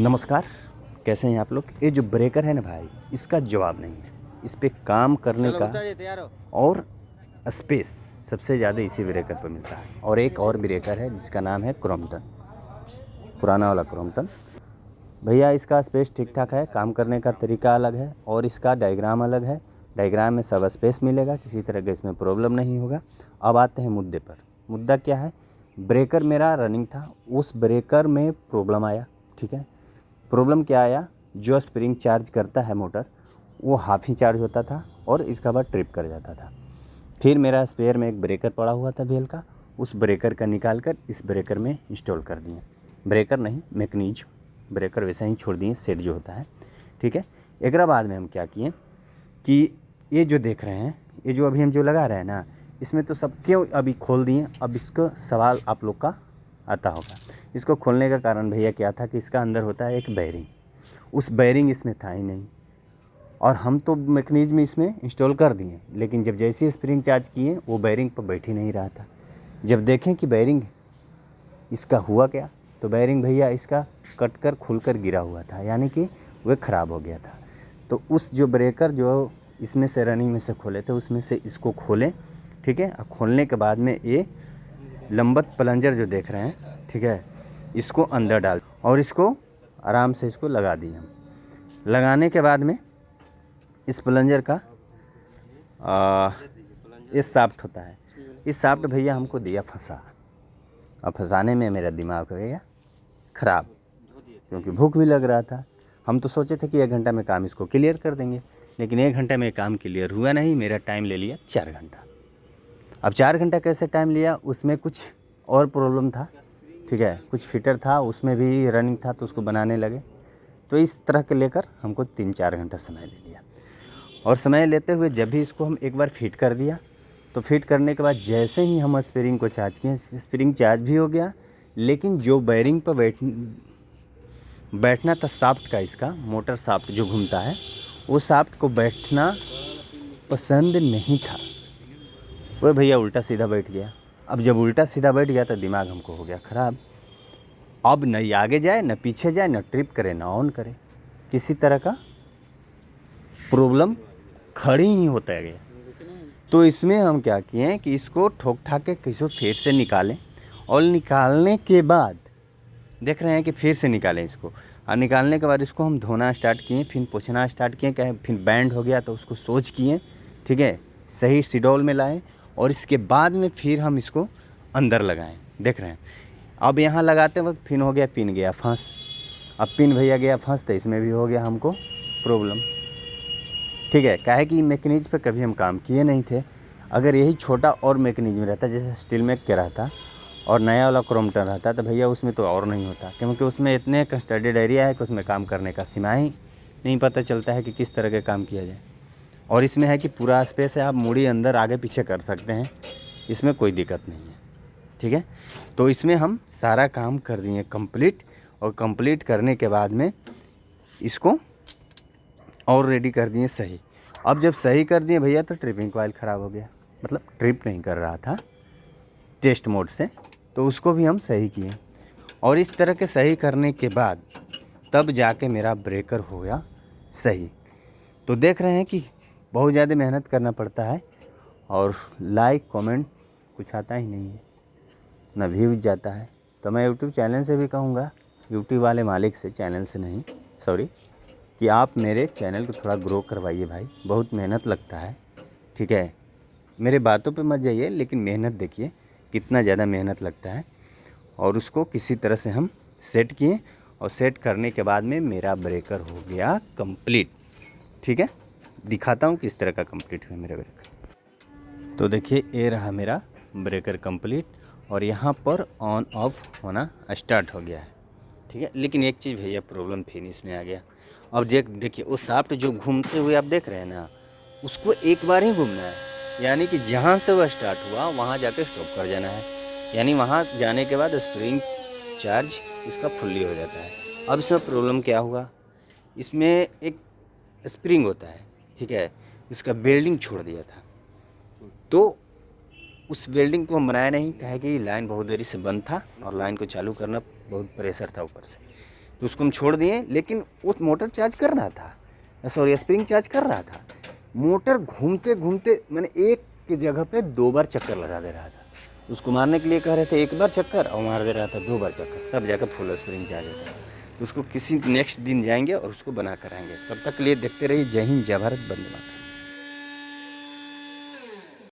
नमस्कार, कैसे हैं आप लोग। ये जो ब्रेकर है ना भाई, इसका जवाब नहीं है। इस पे काम करने का और स्पेस सबसे ज़्यादा इसी ब्रेकर पर मिलता है। और एक और ब्रेकर है जिसका नाम है क्रॉम्पटन, पुराना वाला क्रॉम्पटन। भैया इसका स्पेस ठीक ठाक है, काम करने का तरीका अलग है और इसका डायग्राम अलग है। डायग्राम में सब स्पेस मिलेगा, किसी तरह का इसमें प्रॉब्लम नहीं होगा। अब आते हैं मुद्दे पर। मुद्दा क्या है, ब्रेकर मेरा रनिंग था, उस ब्रेकर में प्रॉब्लम आया। ठीक है, प्रॉब्लम क्या आया, जो स्प्रिंग चार्ज करता है मोटर वो हाफ ही चार्ज होता था और इसका बाद ट्रिप कर जाता था। फिर मेरा स्पेयर में एक ब्रेकर पड़ा हुआ था बेल का, उस ब्रेकर का निकाल कर इस ब्रेकर में इंस्टॉल कर दिए। ब्रेकर नहीं, मैकेनिज्म, ब्रेकर वैसे ही छोड़ दिए, सेट जो होता है। ठीक है, एक बाद में हम क्या किए कि ये जो देख रहे हैं, ये जो अभी हम जो लगा रहे हैं ना, इसमें तो सब क्यों अभी खोल दिए। अब इसका सवाल आप लोग का आता होगा। इसको खोलने का कारण भैया क्या था कि इसका अंदर होता है एक बैरिंग, उस बैरिंग इसमें था ही नहीं और हम तो मैकेनिज्म इसमें इंस्टॉल कर दिए, लेकिन जब जैसे स्प्रिंग चार्ज किए वो बैरिंग पर बैठ ही नहीं रहा था। जब देखें कि बैरिंग इसका हुआ क्या, तो बैरिंग भैया इसका कट कर खुल कर गिरा हुआ था, यानी कि वह ख़राब हो गया था। तो उस जो ब्रेकर जो इसमें से रनिंग में से खोले थे उसमें से इसको खोलें। ठीक है, अब खोलने के बाद में ये लंबत प्लंजर जो देख रहे हैं, ठीक है, इसको अंदर डाल और इसको आराम से इसको लगा दिए हम। लगाने के बाद में इस प्लंजर का ये साफ्ट होता है, इस साफ्ट भैया हमको दिया फंसा। अब फंसाने में मेरा दिमाग हो गया ख़राब, क्योंकि भूख भी लग रहा था। हम तो सोचे थे कि 1 घंटा में काम इसको क्लियर कर देंगे, लेकिन 1 घंटे में काम क्लियर हुआ नहीं, मेरा टाइम ले लिया 4 घंटा। अब 4 घंटा कैसे टाइम लिया, उसमें कुछ और प्रॉब्लम था। ठीक है, कुछ फिटर था उसमें भी रनिंग था तो उसको बनाने लगे, तो इस तरह के लेकर हमको 3-4 घंटा समय ले लिया। और समय लेते हुए जब भी इसको हम एक बार फिट कर दिया, तो फिट करने के बाद जैसे ही हम स्प्रिंग को चार्ज किए, स्प्रिंग चार्ज भी हो गया, लेकिन जो बैरिंग पर बैठना था साफ्ट का, इसका मोटर साफ्ट जो घूमता है, वो साफ्ट को बैठना पसंद नहीं था। वो भैया उल्टा सीधा बैठ गया। अब जब उल्टा सीधा बैठ गया तो दिमाग हमको हो गया ख़राब। अब न आगे जाए न पीछे जाए, न ट्रिप करे न ऑन करे, किसी तरह का प्रॉब्लम खड़ी ही होता गया। तो इसमें हम क्या किए कि इसको ठोक ठाक के किसी फिर से निकालें, और निकालने के बाद देख रहे हैं कि फिर से निकालें इसको, और निकालने के बाद इसको हम धोना स्टार्ट किए, फिर पोंछना स्टार्ट किए, क्या फिर बैंड हो गया तो उसको सोच किए। ठीक है, सही सिडोल में लाएं और इसके बाद में फिर हम इसको अंदर लगाएं। देख रहे हैं, अब यहाँ लगाते वक्त पिन हो गया, पिन गया फंस। अब पिन भैया गया फंस तो इसमें भी हो गया हमको प्रॉब्लम। ठीक है, काहे कि मैकेनिज्म पे कभी हम काम किए नहीं थे। अगर यही छोटा और मैकेनिज्म रहता, जैसे स्टील में के रहता और नया वाला क्रॉम्पटन रहता, तो भैया उसमें तो और नहीं होता, क्योंकि उसमें इतने कंस्ट्रक्टेड एरिया है कि उसमें काम करने का सीमा ही नहीं पता चलता है कि किस तरह के काम किया जाए। और इसमें है कि पूरा स्पेस है, आप मूड़ी अंदर आगे पीछे कर सकते हैं, इसमें कोई दिक्कत नहीं है। ठीक है, तो इसमें हम सारा काम कर दिए कंप्लीट, और कंप्लीट करने के बाद में इसको और रेडी कर दिए सही। अब जब सही कर दिए भैया तो ट्रिपिंग कॉइल ख़राब हो गया, मतलब ट्रिप नहीं कर रहा था टेस्ट मोड से, तो उसको भी हम सही किए। और इस तरह के सही करने के बाद तब जाके मेरा ब्रेकर हो गया सही। तो देख रहे हैं कि बहुत ज़्यादा मेहनत करना पड़ता है, और लाइक कमेंट कुछ आता ही नहीं है, ना व्यूज जाता है। तो मैं यूट्यूब चैनल से भी कहूँगा, यूट्यूब वाले मालिक से, चैनल से नहीं सॉरी, कि आप मेरे चैनल को थोड़ा ग्रो करवाइए भाई, बहुत मेहनत लगता है। ठीक है, मेरे बातों पे मत जाइए, लेकिन मेहनत देखिए कितना ज़्यादा मेहनत लगता है। और उसको किसी तरह से हम सेट किए, और सेट करने के बाद में मेरा ब्रेकर हो गया कंप्लीट। ठीक है, दिखाता हूँ किस तरह का कंप्लीट हुआ मेरा ब्रेकर। तो देखिए, ये रहा मेरा ब्रेकर कंप्लीट, और यहाँ पर ऑन ऑफ होना स्टार्ट हो गया है। ठीक है, लेकिन एक चीज़ भैया प्रॉब्लम फिर इसमें आ गया। अब देखिए, वो साफ्ट जो घूमते हुए आप देख रहे हैं ना, उसको एक बार ही घूमना है, यानी कि जहाँ से वह स्टार्ट हुआ वहाँ जाके स्टॉप कर जाना है। यानी वहाँ जाने के बाद स्प्रिंग चार्ज इसका फुल्ली हो जाता है। अब इसमें प्रॉब्लम क्या हुआ, इसमें एक स्प्रिंग होता है, ठीक है, इसका वेल्डिंग छोड़ दिया था। तो उस वेल्डिंग को हम बनाया नहीं, कहे कि लाइन बहुत देरी से बंद था और लाइन को चालू करना बहुत प्रेशर था ऊपर से। तो उसको हम छोड़ दिए, लेकिन वो मोटर चार्ज कर रहा था, सॉरी स्प्रिंग चार्ज कर रहा था। मोटर घूमते घूमते मैंने एक की जगह पे 2 बार चक्कर लगा दे रहा था। उसको मारने के लिए कह रहे थे 1 बार चक्कर, और मार दे रहा था 2 बार चक्कर, तब जाकर फुल स्प्रिंग चार्ज होता है। तो उसको किसी नेक्स्ट दिन जाएंगे और उसको बना कर आएंगे। तब तक के लिए देखते रहिए जय हिंद, जय भारत, वंदे मातरम।